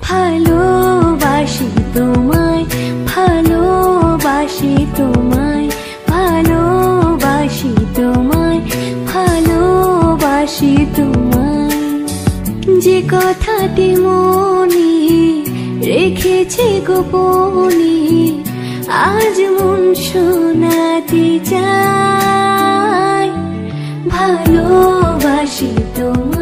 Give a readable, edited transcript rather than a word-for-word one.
ভালোবাসি তোমায়, ভালোবাসি তোমায়, ভালোবাসি তোমায়, ভালোবাসি তোমায়। যে কথাটি মনে রেখেছি গোপনে, আজ মন শোনাতে চায়। ভালোবাসি তোমায়।